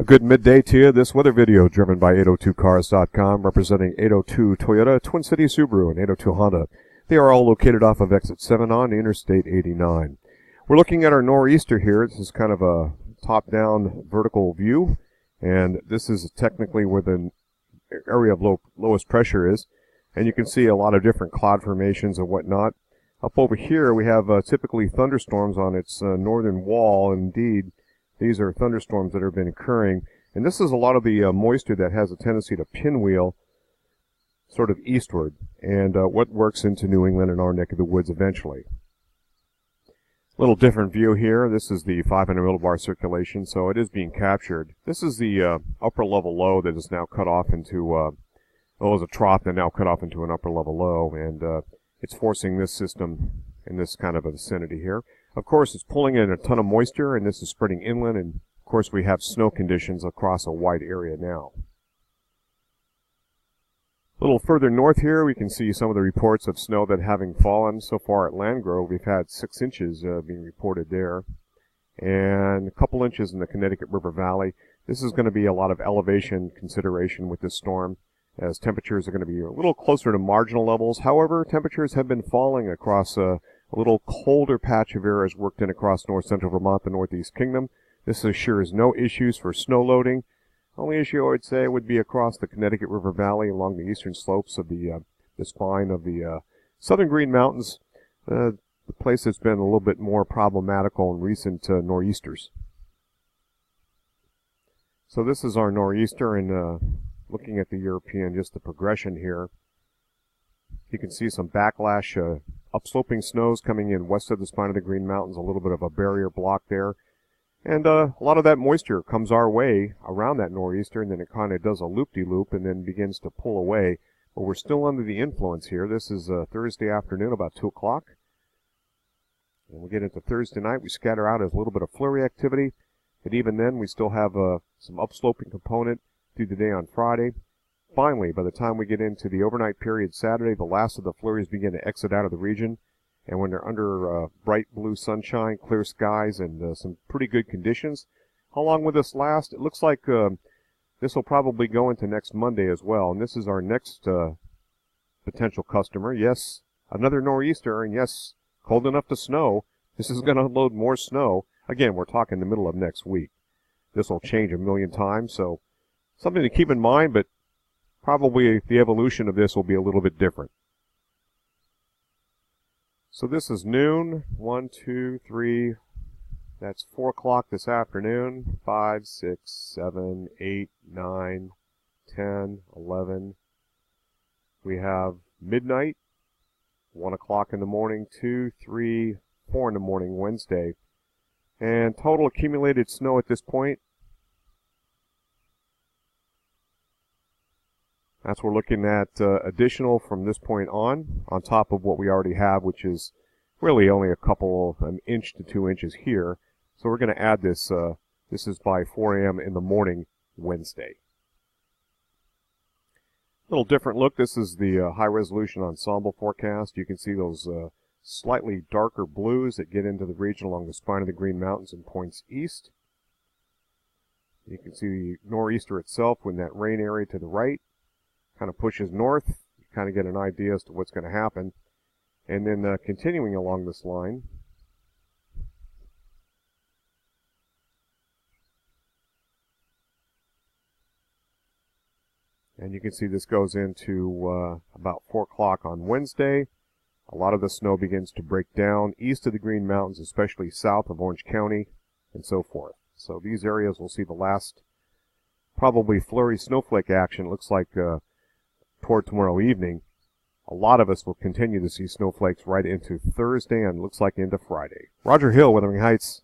good midday to you. This weather video driven by 802cars.com, representing 802 Toyota, Twin Cities Subaru, and 802 Honda. They are all located off of exit 7 on Interstate 89. We're looking at our nor'easter here. This is kind of a top-down vertical view, and this is technically where the area of lowest pressure is. And you can see a lot of different cloud formations and whatnot. Up over here, we have typically thunderstorms on its northern wall. Indeed, these are thunderstorms that have been occurring. And this is a lot of the moisture that has a tendency to pinwheel sort of eastward, and what works into New England and our neck of the woods eventually. Little different view here. This is the 500 millibar circulation, so it is being captured. This is the upper level low that is now cut off into, it was a trough and now cut off into an upper level low, and it's forcing this system in this kind of a vicinity here. Of course, it's pulling in a ton of moisture, and this is spreading inland, and of course we have snow conditions across a wide area now. A little further north here, we can see some of the reports of snow that having fallen so far at Landgrove. We've had 6 inches being reported there, and a couple inches in the Connecticut River Valley. This is going to be a lot of elevation consideration with this storm, as temperatures are going to be a little closer to marginal levels. However, temperatures have been falling across a little colder patch of air has worked in across north central Vermont, the Northeast Kingdom. This assures no issues for snow loading. Only issue I would say would be across the Connecticut River Valley along the eastern slopes of the spine of the southern Green Mountains, the place that's been a little bit more problematical in recent nor'easters. So this is our nor'easter, and looking at the European, just the progression here. You can see some backlash, upsloping snows coming in west of the spine of the Green Mountains, a little bit of a barrier block there. And a lot of that moisture comes our way around that nor'easter, and then it kind of does a loop-de-loop and then begins to pull away. But we're still under the influence here. This is Thursday afternoon, about 2 o'clock. And we get into Thursday night. We scatter out as a little bit of flurry activity. But even then, we still have some upsloping component through the day on Friday. Finally, by the time we get into the overnight period Saturday, the last of the flurries begin to exit out of the region. And when they're under bright blue sunshine, clear skies, and some pretty good conditions, how long will this last? It looks like this will probably go into next Monday as well. And this is our next potential customer. Yes, another nor'easter, and yes, cold enough to snow. This is going to unload more snow. Again, we're talking the middle of next week. This will change a million times, so something to keep in mind, but probably the evolution of this will be a little bit different. So this is noon, 1, 2, 3, that's 4 o'clock this afternoon, 5, 6, 7, 8, 9, 10, 11. We have midnight, 1 o'clock in the morning, 2, 3, 4 in the morning Wednesday. And total accumulated snow at this point, that's what we're looking at additional from this point on top of what we already have, which is really only a couple, an inch to 2 inches here. So we're going to add this. This is by 4 a.m. in the morning Wednesday. A little different look. This is the high-resolution ensemble forecast. You can see those slightly darker blues that get into the region along the spine of the Green Mountains and points east. You can see the nor'easter itself with that rain area to the right. Kind of pushes north, you kind of get an idea as to what's going to happen. And then continuing along this line, and you can see this goes into about 4 o'clock on Wednesday. A lot of the snow begins to break down east of the Green Mountains, especially south of Orange County, and so forth. So these areas will see the last probably flurry snowflake action. It looks like toward tomorrow evening. A lot of us will continue to see snowflakes right into Thursday and looks like into Friday. Roger Hill, Wuthering Heights.